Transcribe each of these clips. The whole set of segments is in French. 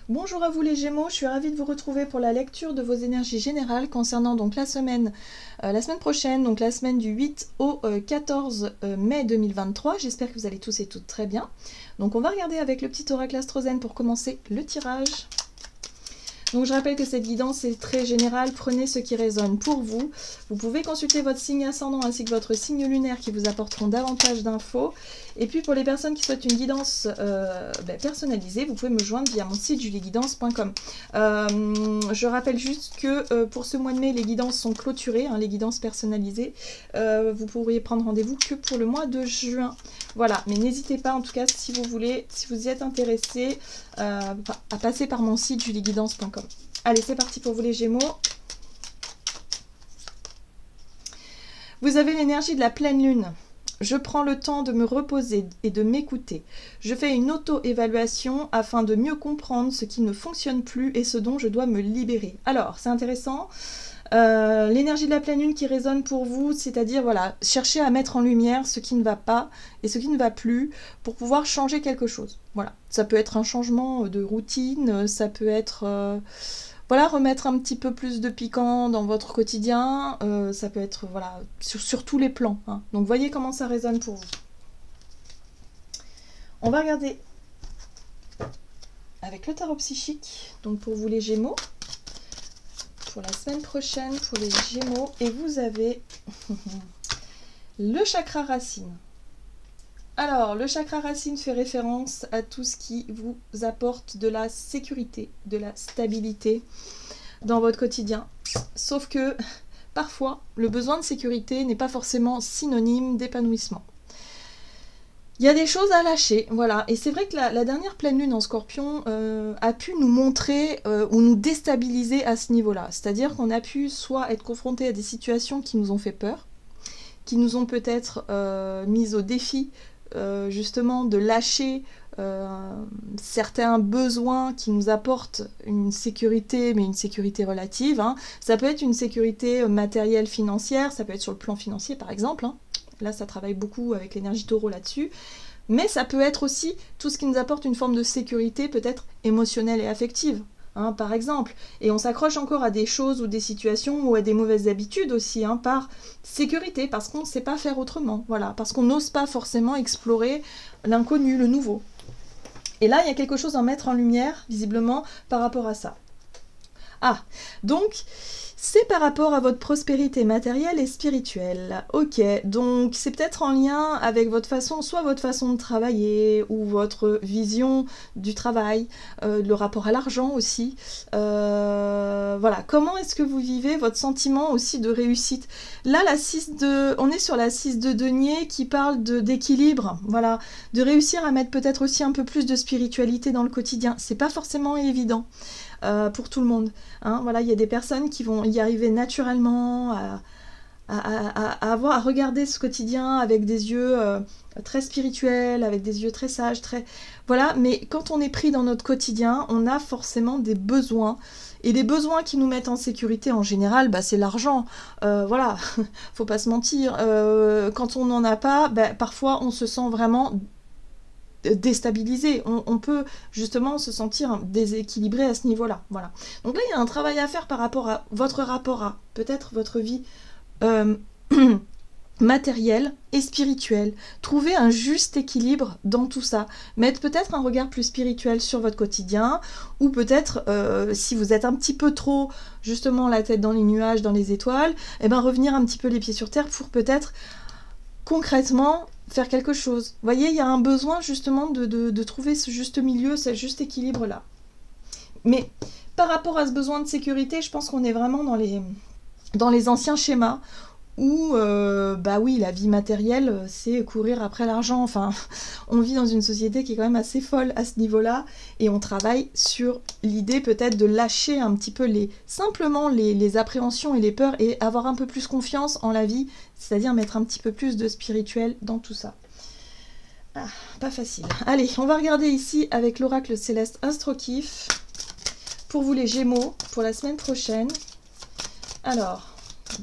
Bonjour à vous les Gémeaux, je suis ravie de vous retrouver pour la lecture de vos énergies générales concernant donc la semaine prochaine, donc la semaine du 8 au 14 mai 2023. J'espère que vous allez tous et toutes très bien. Donc on va regarder avec le petit oracle astrozène pour commencer le tirage. Donc je rappelle que cette guidance est très générale, prenez ce qui résonne pour vous. Vous pouvez consulter votre signe ascendant ainsi que votre signe lunaire qui vous apporteront davantage d'infos. Et puis pour les personnes qui souhaitent une guidance personnalisée, vous pouvez me joindre via mon site julieguidance.com. Je rappelle juste que pour ce mois de mai, les guidances sont clôturées, hein, les guidances personnalisées. Vous pourriez prendre rendez-vous que pour le mois de juin. Voilà, mais n'hésitez pas en tout cas si vous voulez, si vous y êtes intéressé, à passer par mon site julieguidance.com. Allez, c'est parti pour vous les Gémeaux. Vous avez l'énergie de la pleine lune. Je prends le temps de me reposer et de m'écouter. Je fais une auto-évaluation afin de mieux comprendre ce qui ne fonctionne plus et ce dont je dois me libérer. Alors, c'est intéressant. L'énergie de la pleine lune qui résonne pour vous, c'est-à-dire voilà, chercher à mettre en lumière ce qui ne va pas et ce qui ne va plus pour pouvoir changer quelque chose. Voilà, ça peut être un changement de routine, ça peut être voilà, remettre un petit peu plus de piquant dans votre quotidien, ça peut être voilà, sur tous les plans. Hein. Donc voyez comment ça résonne pour vous. On va regarder avec le tarot psychique, donc pour vous les Gémeaux. Pour la semaine prochaine, pour les Gémeaux, et vous avez le chakra racine. Alors, le chakra racine fait référence à tout ce qui vous apporte de la sécurité, de la stabilité dans votre quotidien. Sauf que, parfois, le besoin de sécurité n'est pas forcément synonyme d'épanouissement. Il y a des choses à lâcher, voilà. Et c'est vrai que la dernière pleine lune en Scorpion a pu nous montrer ou nous déstabiliser à ce niveau-là. C'est-à-dire qu'on a pu soit être confronté à des situations qui nous ont fait peur, qui nous ont peut-être mis au défi justement de lâcher certains besoins qui nous apportent une sécurité, mais une sécurité relative. Hein. Ça peut être une sécurité matérielle, financière, ça peut être sur le plan financier par exemple. Hein. Là, ça travaille beaucoup avec l'énergie taureau là-dessus. Mais ça peut être aussi tout ce qui nous apporte une forme de sécurité, peut-être émotionnelle et affective, hein, par exemple. Et on s'accroche encore à des choses ou des situations ou à des mauvaises habitudes aussi, hein, par sécurité, parce qu'on ne sait pas faire autrement. Voilà, parce qu'on n'ose pas forcément explorer l'inconnu, le nouveau. Et là, il y a quelque chose à mettre en lumière, visiblement, par rapport à ça. Ah, donc... c'est par rapport à votre prospérité matérielle et spirituelle. Ok, donc c'est peut-être en lien avec votre façon, soit votre façon de travailler, ou votre vision du travail, le rapport à l'argent aussi. Voilà, comment est-ce que vous vivez votre sentiment aussi de réussite? Là, on est sur la 6 de denier qui parle d'équilibre, voilà, de réussir à mettre peut-être aussi un peu plus de spiritualité dans le quotidien. C'est pas forcément évident. Pour tout le monde. Hein. Voilà, il y a des personnes qui vont y arriver naturellement à regarder ce quotidien avec des yeux très spirituels, avec des yeux très sages, très... Voilà, mais quand on est pris dans notre quotidien, on a forcément des besoins. Et les besoins qui nous mettent en sécurité en général, bah, c'est l'argent. Voilà, faut pas se mentir. Quand on n'en a pas, bah, parfois on se sent vraiment... déstabilisé, on peut justement se sentir déséquilibré à ce niveau-là. Voilà. Donc là, il y a un travail à faire par rapport à votre rapport à peut-être votre vie matérielle et spirituelle. Trouver un juste équilibre dans tout ça. Mettre peut-être un regard plus spirituel sur votre quotidien, ou peut-être, si vous êtes un petit peu trop, justement, la tête dans les nuages, dans les étoiles, eh ben, revenir un petit peu les pieds sur terre pour peut-être, concrètement, faire quelque chose. Vous voyez, il y a un besoin justement de trouver ce juste milieu, ce juste équilibre-là. Mais par rapport à ce besoin de sécurité, je pense qu'on est vraiment dans les anciens schémas où, bah oui, la vie matérielle, c'est courir après l'argent. Enfin, on vit dans une société qui est quand même assez folle à ce niveau-là, et on travaille sur l'idée peut-être de lâcher un petit peu simplement les appréhensions et les peurs, et avoir un peu plus confiance en la vie, c'est-à-dire mettre un petit peu plus de spirituel dans tout ça. Ah, pas facile. Allez, on va regarder ici avec l'oracle céleste Astrokif, pour vous les Gémeaux, pour la semaine prochaine. Alors...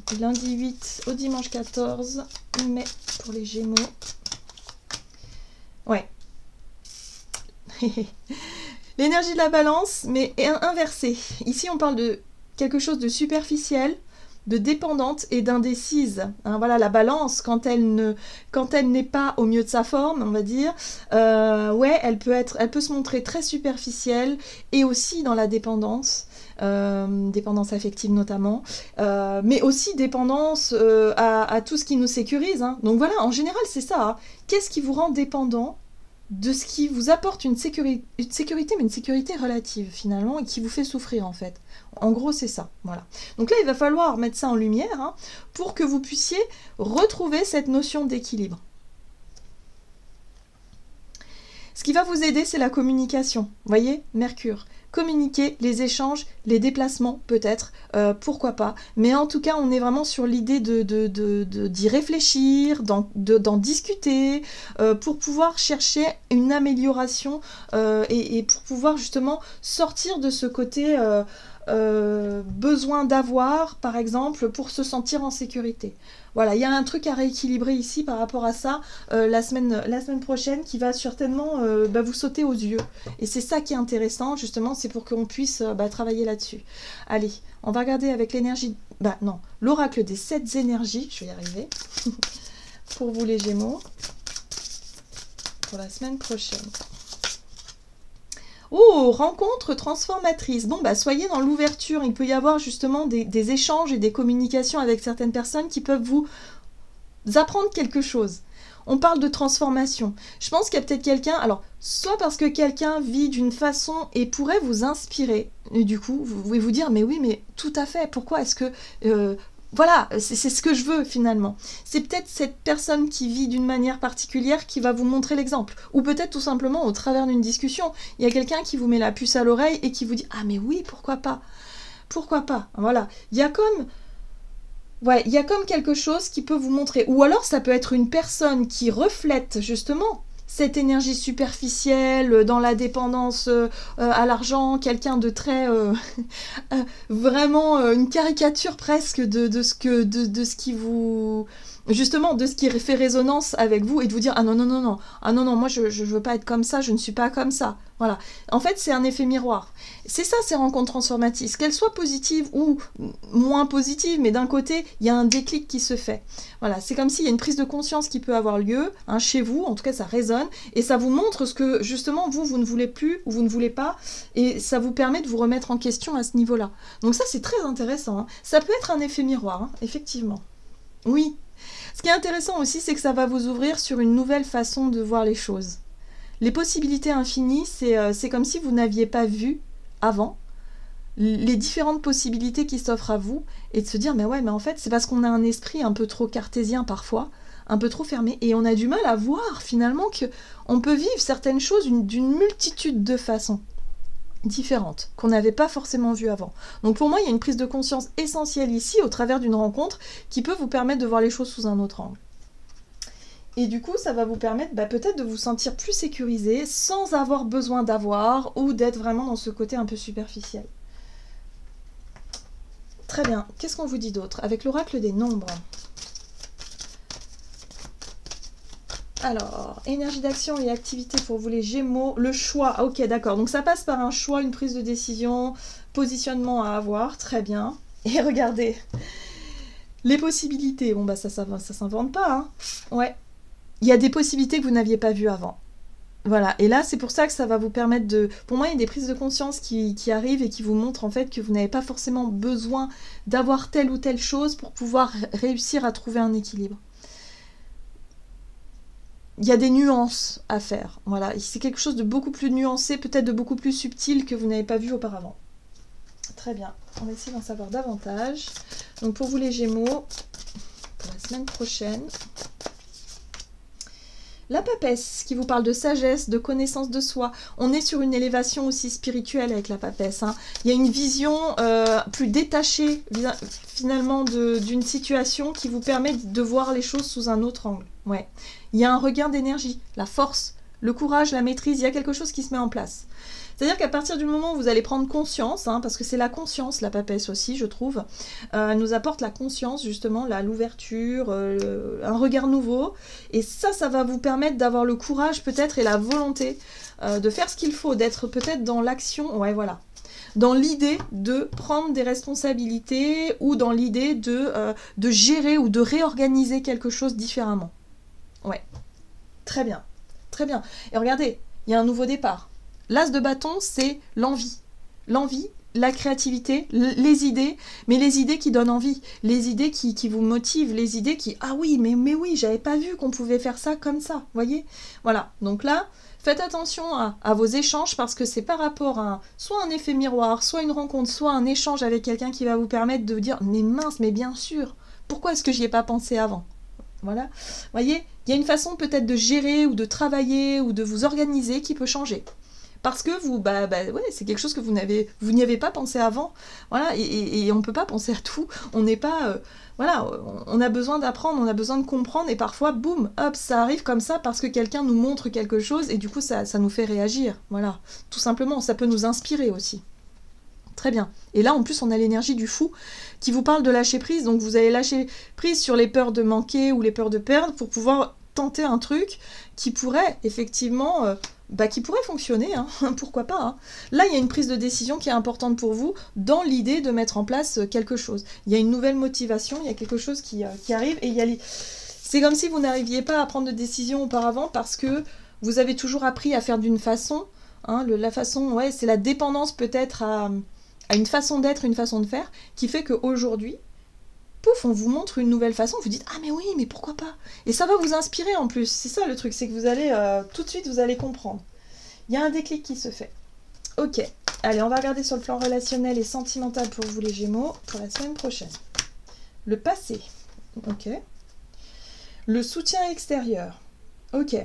du lundi 8 au dimanche 14 mai pour les Gémeaux. Ouais. L'énergie de la balance, mais inversée. Ici, on parle de quelque chose de superficiel, de dépendante et d'indécise. Hein, voilà, la balance, quand elle n'est pas au mieux de sa forme, on va dire, ouais, elle peut se montrer très superficielle et aussi dans la dépendance. Dépendance affective notamment, mais aussi dépendance à tout ce qui nous sécurise. Hein. Donc voilà, en général, c'est ça. Hein. Qu'est-ce qui vous rend dépendant de ce qui vous apporte une sécurité, mais une sécurité relative finalement, et qui vous fait souffrir en fait. En gros, c'est ça. Voilà. Donc là, il va falloir mettre ça en lumière hein, pour que vous puissiez retrouver cette notion d'équilibre. Ce qui va vous aider, c'est la communication. Vous voyez, Mercure. Communiquer, les échanges, les déplacements, peut-être, pourquoi pas. Mais en tout cas, on est vraiment sur l'idée d'y réfléchir, d'en discuter, pour pouvoir chercher une amélioration et pour pouvoir justement sortir de ce côté besoin d'avoir, par exemple, pour se sentir en sécurité. Voilà, il y a un truc à rééquilibrer ici par rapport à ça la semaine prochaine qui va certainement vous sauter aux yeux. Et c'est ça qui est intéressant, justement, c'est pour qu'on puisse travailler là-dessus. Allez, on va regarder avec l'énergie... non, l'oracle des 7 énergies, je vais y arriver, pour vous les Gémeaux, pour la semaine prochaine. Oh, rencontre transformatrice. Bon, soyez dans l'ouverture. Il peut y avoir justement des échanges et des communications avec certaines personnes qui peuvent vous apprendre quelque chose. On parle de transformation. Je pense qu'il y a peut-être quelqu'un, alors, soit parce que quelqu'un vit d'une façon et pourrait vous inspirer, et du coup, vous pouvez vous dire, mais oui, mais tout à fait, pourquoi est-ce que... voilà, c'est ce que je veux finalement. C'est peut-être cette personne qui vit d'une manière particulière qui va vous montrer l'exemple. Ou peut-être tout simplement au travers d'une discussion. Il y a quelqu'un qui vous met la puce à l'oreille et qui vous dit « Ah mais oui, pourquoi pas ?» Pourquoi pas? Voilà. Il y a comme quelque chose qui peut vous montrer. Ou alors ça peut être une personne qui reflète justement cette énergie superficielle, dans la dépendance à l'argent, quelqu'un de très... vraiment une caricature presque de ce qui vous... Justement, de ce qui fait résonance avec vous et de vous dire « Ah non, non, non, non, ah non, non, moi je veux pas être comme ça, je ne suis pas comme ça. » Voilà. En fait, c'est un effet miroir. C'est ça, ces rencontres transformatrices. Qu'elles soient positives ou moins positives, mais d'un côté, il y a un déclic qui se fait. Voilà, c'est comme s'il y a une prise de conscience qui peut avoir lieu, hein, chez vous, en tout cas ça résonne, et ça vous montre ce que, justement, vous ne voulez plus ou vous ne voulez pas, et ça vous permet de vous remettre en question à ce niveau-là. Donc ça, c'est très intéressant. Hein. Ça peut être un effet miroir, hein, effectivement. Oui. Ce qui est intéressant aussi, c'est que ça va vous ouvrir sur une nouvelle façon de voir les choses. Les possibilités infinies, c'est comme si vous n'aviez pas vu avant les différentes possibilités qui s'offrent à vous et de se dire, mais ouais, mais en fait, c'est parce qu'on a un esprit un peu trop cartésien parfois, un peu trop fermé, et on a du mal à voir finalement qu'on peut vivre certaines choses d'une multitude de façons différentes, qu'on n'avait pas forcément vues avant. Donc pour moi, il y a une prise de conscience essentielle ici, au travers d'une rencontre, qui peut vous permettre de voir les choses sous un autre angle. Et du coup, ça va vous permettre peut-être de vous sentir plus sécurisé, sans avoir besoin d'avoir, ou d'être vraiment dans ce côté un peu superficiel. Très bien. Qu'est-ce qu'on vous dit d'autre? Avec l'oracle des nombres. Alors, énergie d'action et activité pour vous les Gémeaux. Le choix, ah, ok, d'accord. Donc ça passe par un choix, une prise de décision, positionnement à avoir, très bien. Et regardez, les possibilités. Bon, ça s'invente pas, hein. Ouais. Il y a des possibilités que vous n'aviez pas vues avant. Voilà, et là, c'est pour ça que ça va vous permettre de... Pour moi, il y a des prises de conscience qui arrivent et qui vous montrent en fait que vous n'avez pas forcément besoin d'avoir telle ou telle chose pour pouvoir réussir à trouver un équilibre. Il y a des nuances à faire. Voilà, c'est quelque chose de beaucoup plus nuancé, peut-être de beaucoup plus subtil que vous n'avez pas vu auparavant. Très bien, on va essayer d'en savoir davantage. Donc pour vous les Gémeaux, pour la semaine prochaine... La papesse, qui vous parle de sagesse, de connaissance de soi. On est sur une élévation aussi spirituelle avec la papesse. Hein. Il y a une vision plus détachée, finalement, d'une situation qui vous permet de voir les choses sous un autre angle. Ouais. Il y a un regain d'énergie, la force, le courage, la maîtrise. Il y a quelque chose qui se met en place. C'est-à-dire qu'à partir du moment où vous allez prendre conscience, hein, parce que c'est la conscience, la papesse aussi, je trouve, elle nous apporte la conscience, justement, l'ouverture, un regard nouveau, et ça va vous permettre d'avoir le courage peut-être et la volonté de faire ce qu'il faut, d'être peut-être dans l'action, ouais voilà, dans l'idée de prendre des responsabilités ou dans l'idée de gérer ou de réorganiser quelque chose différemment. Ouais, très bien, très bien. Et regardez, il y a un nouveau départ. L'as de bâton, c'est l'envie. L'envie, la créativité, les idées, mais les idées qui donnent envie, les idées qui vous motivent, les idées qui... Ah oui, mais oui, j'avais pas vu qu'on pouvait faire ça comme ça, voyez? Voilà, donc là... Faites attention à vos échanges parce que c'est par rapport à soit un effet miroir, soit une rencontre, soit un échange avec quelqu'un qui va vous permettre de vous dire « Mais mince, mais bien sûr, pourquoi est-ce que j'y ai pas pensé avant ?» Voilà. Vous voyez, il y a une façon peut-être de gérer ou de travailler ou de vous organiser qui peut changer. Parce que vous, ouais, c'est quelque chose que vous n'y avez pas pensé avant. Voilà, et on ne peut pas penser à tout. On n'est pas... voilà, on a besoin d'apprendre, on a besoin de comprendre, et parfois, boum, hop, ça arrive comme ça parce que quelqu'un nous montre quelque chose, et du coup, ça nous fait réagir. Voilà, tout simplement, ça peut nous inspirer aussi. Très bien. Et là, en plus, on a l'énergie du fou qui vous parle de lâcher prise. Donc, vous allez lâcher prise sur les peurs de manquer ou les peurs de perdre pour pouvoir tenter un truc qui pourrait, effectivement... qui pourrait fonctionner, hein, pourquoi pas. Hein. Là, il y a une prise de décision qui est importante pour vous dans l'idée de mettre en place quelque chose. Il y a une nouvelle motivation, il y a quelque chose qui arrive, et c'est comme si vous n'arriviez pas à prendre de décision auparavant parce que vous avez toujours appris à faire d'une façon. Hein, la façon, ouais, c'est la dépendance peut-être à une façon d'être, une façon de faire, qui fait qu'aujourd'hui, pouf, on vous montre une nouvelle façon, vous dites « Ah mais oui, mais pourquoi pas ?» Et ça va vous inspirer en plus, c'est ça le truc, c'est que vous allez, tout de suite, vous allez comprendre. Il y a un déclic qui se fait. Ok, allez, on va regarder sur le plan relationnel et sentimental pour vous les Gémeaux, pour la semaine prochaine. Le passé, ok. Le soutien extérieur, ok.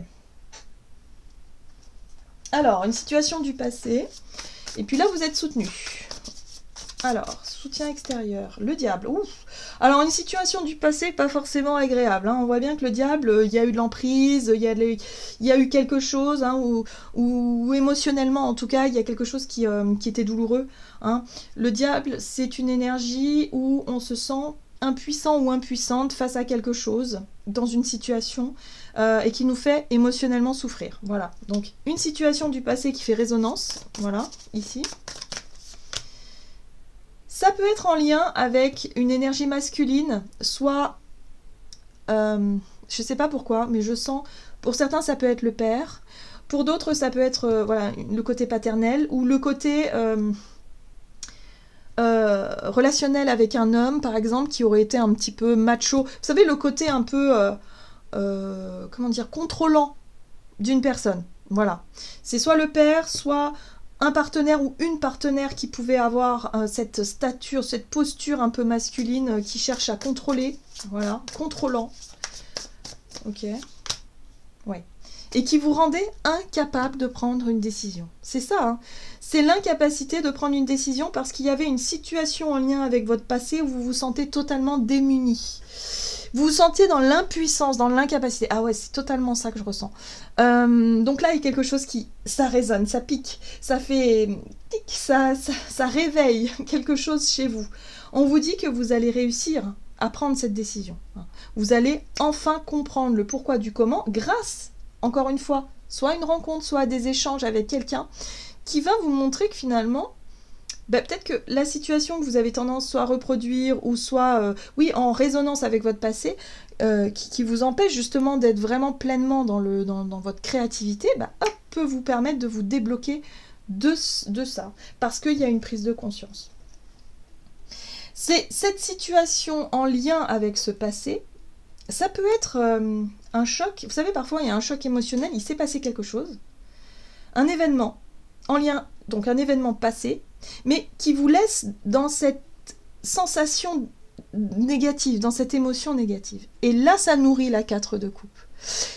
Alors, une situation du passé, et puis là, vous êtes soutenu. Alors, soutien extérieur, le diable, ouf. Alors, une situation du passé pas forcément agréable. Hein. On voit bien que le diable, il y a eu de l'emprise, il y a eu quelque chose, hein, ou émotionnellement, en tout cas, il y a quelque chose qui était douloureux. Hein. Le diable, c'est une énergie où on se sent impuissant ou impuissante face à quelque chose, dans une situation, et qui nous fait émotionnellement souffrir. Voilà, donc une situation du passé qui fait résonance, voilà, ici. Ça peut être en lien avec une énergie masculine, soit, je ne sais pas pourquoi, mais je sens, pour certains ça peut être le père, pour d'autres ça peut être voilà, le côté paternel, ou le côté relationnel avec un homme, par exemple, qui aurait été un petit peu macho. Vous savez, le côté un peu, comment dire, contrôlant d'une personne. Voilà. C'est soit le père, soit... un partenaire ou une partenaire qui pouvait avoir cette stature, cette posture un peu masculine qui cherche à contrôler, voilà, contrôlant, ok, ouais, et qui vous rendait incapable de prendre une décision. C'est ça, hein. C'est l'incapacité de prendre une décision parce qu'il y avait une situation en lien avec votre passé où vous vous sentez totalement démuni. Vous vous sentiez dans l'impuissance, dans l'incapacité. Ah ouais, c'est totalement ça que je ressens. Donc là, il y a quelque chose qui... ça résonne, ça pique, ça fait... tic, ça réveille quelque chose chez vous. On vous dit que vous allez réussir à prendre cette décision. Vous allez enfin comprendre le pourquoi du comment grâce, encore une fois, soit à une rencontre, soit à des échanges avec quelqu'un qui va vous montrer que finalement... peut-être que la situation que vous avez tendance soit à reproduire ou soit, oui, en résonance avec votre passé, qui vous empêche justement d'être vraiment pleinement dans votre créativité, hop, peut vous permettre de vous débloquer de ça, parce qu'il y a une prise de conscience. C'est cette situation en lien avec ce passé, ça peut être un choc. Vous savez, parfois, il y a un choc émotionnel, il s'est passé quelque chose, un événement en lien, donc un événement passé, mais qui vous laisse dans cette sensation négative, dans cette émotion négative. Et là, ça nourrit la 4 de coupe.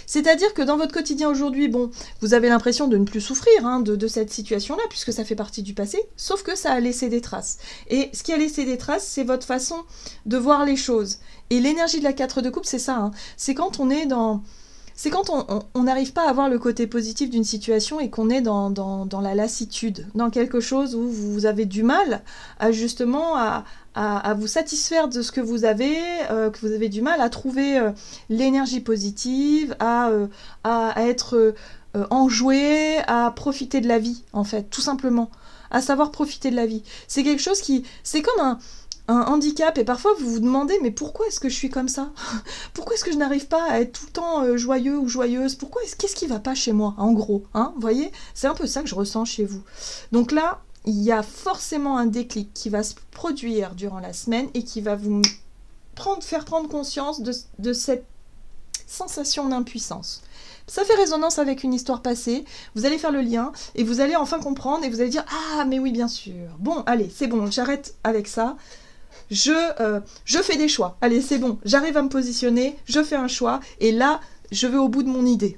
C'est-à-dire que dans votre quotidien aujourd'hui, bon, vous avez l'impression de ne plus souffrir hein, de cette situation-là, puisque ça fait partie du passé, sauf que ça a laissé des traces. Et ce qui a laissé des traces, c'est votre façon de voir les choses. Et l'énergie de la 4 de coupe, c'est ça. Hein. C'est quand on est dans c'est quand on n'arrive pas à voir le côté positif d'une situation et qu'on est dans la lassitude, dans quelque chose où vous avez du mal à justement à vous satisfaire de ce que vous avez du mal à trouver l'énergie positive, à être enjoué, à profiter de la vie, en fait, tout simplement, à savoir profiter de la vie. C'est quelque chose c'est comme un handicap, et parfois vous vous demandez, mais pourquoi est-ce que je suis comme ça? Pourquoi est-ce que je n'arrive pas à être tout le temps joyeux ou joyeuse? Qu'est-ce qui va pas chez moi, en gros, hein, vous voyez? C'est un peu ça que je ressens chez vous. Donc là, il y a forcément un déclic qui va se produire durant la semaine et qui va vous faire prendre conscience de cette sensation d'impuissance. Ça fait résonance avec une histoire passée, vous allez faire le lien, et vous allez enfin comprendre, et vous allez dire « Ah, mais oui, bien sûr. Bon, allez, c'est bon, j'arrête avec ça. Je fais des choix. Allez, c'est bon, j'arrive à me positionner, je fais un choix, et là, je vais au bout de mon idée. »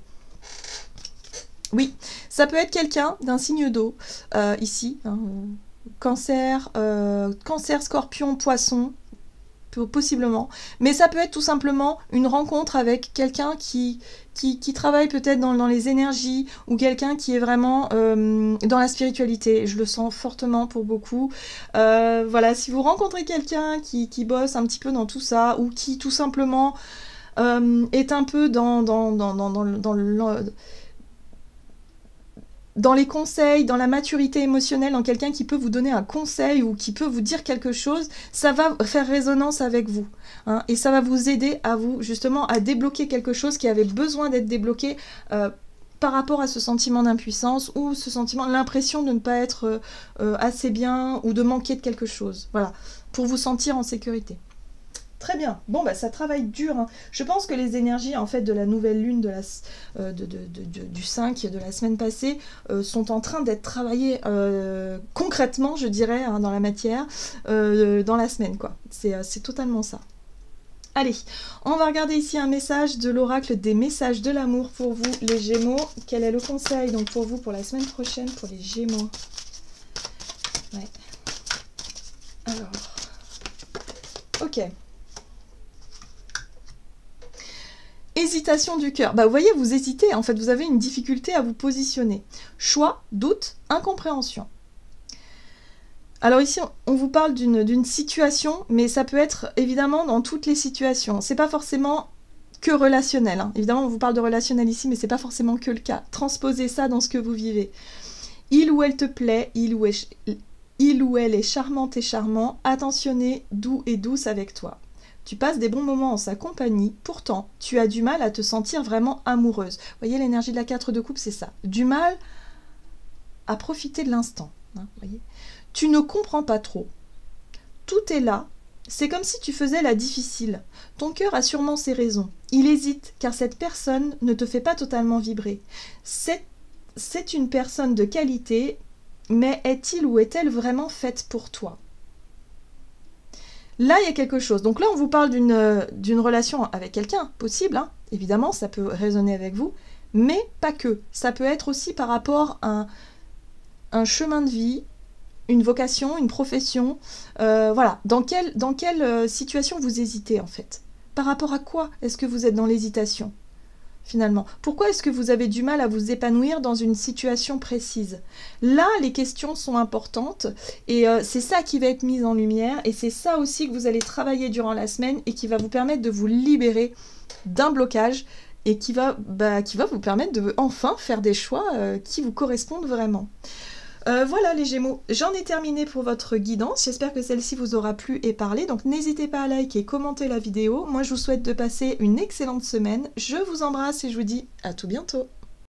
Oui, ça peut être quelqu'un d'un signe d'eau, ici, hein, cancer, scorpion, poisson, possiblement, mais ça peut être tout simplement une rencontre avec quelqu'un qui travaille peut-être dans les énergies, ou quelqu'un qui est vraiment dans la spiritualité. Je le sens fortement pour beaucoup. Voilà, si vous rencontrez quelqu'un qui bosse un petit peu dans tout ça, ou qui tout simplement est un peu dans les conseils, dans la maturité émotionnelle, dans quelqu'un qui peut vous donner un conseil ou qui peut vous dire quelque chose, ça va faire résonance avec vous. Hein, et ça va vous aider à vous, justement, à débloquer quelque chose qui avait besoin d'être débloqué par rapport à ce sentiment d'impuissance ou ce sentiment, l'impression de ne pas être assez bien ou de manquer de quelque chose. Voilà, pour vous sentir en sécurité. Très bien. Bon, bah, ça travaille dur. Hein. Je pense que les énergies, en fait, de la nouvelle lune du 5 de la semaine passée sont en train d'être travaillées concrètement, je dirais, hein, dans la matière, dans la semaine, quoi. C'est totalement ça. Allez, on va regarder ici un message de l'oracle des messages de l'amour pour vous, les Gémeaux. Quel est le conseil donc pour vous pour la semaine prochaine, pour les Gémeaux? Ouais. Alors, ok. Hésitation du cœur. Bah, vous voyez, vous hésitez, en fait, vous avez une difficulté à vous positionner. Choix, doute, incompréhension. Alors ici, on vous parle d'une situation, mais ça peut être évidemment dans toutes les situations. C'est pas forcément que relationnel. Hein. Évidemment, on vous parle de relationnel ici, mais c'est pas forcément que le cas. Transposez ça dans ce que vous vivez. Il ou elle te plaît, il ou elle est charmante et charmant, attentionné, doux et douce avec toi. Tu passes des bons moments en sa compagnie, pourtant, tu as du mal à te sentir vraiment amoureuse. Vous voyez, l'énergie de la 4 de coupe, c'est ça. Du mal à profiter de l'instant. Hein, voyez. Tu ne comprends pas trop. Tout est là. C'est comme si tu faisais la difficile. Ton cœur a sûrement ses raisons. Il hésite, car cette personne ne te fait pas totalement vibrer. C'est une personne de qualité, mais est-il ou est-elle vraiment faite pour toi ? Là, il y a quelque chose. Donc là, on vous parle d'une relation avec quelqu'un, possible, hein. Évidemment, ça peut résonner avec vous, mais pas que. Ça peut être aussi par rapport à un chemin de vie, une vocation, une profession. Voilà. Dans quelle situation vous hésitez, en fait? Par rapport à quoi est-ce que vous êtes dans l'hésitation ? Finalement. Pourquoi est-ce que vous avez du mal à vous épanouir dans une situation précise? Là, les questions sont importantes et c'est ça qui va être mis en lumière et c'est ça aussi que vous allez travailler durant la semaine et qui va vous permettre de vous libérer d'un blocage et qui va vous permettre de enfin faire des choix qui vous correspondent vraiment. Voilà les Gémeaux, j'en ai terminé pour votre guidance, j'espère que celle-ci vous aura plu et parlé, donc n'hésitez pas à liker et commenter la vidéo, moi je vous souhaite de passer une excellente semaine, je vous embrasse et je vous dis à tout bientôt.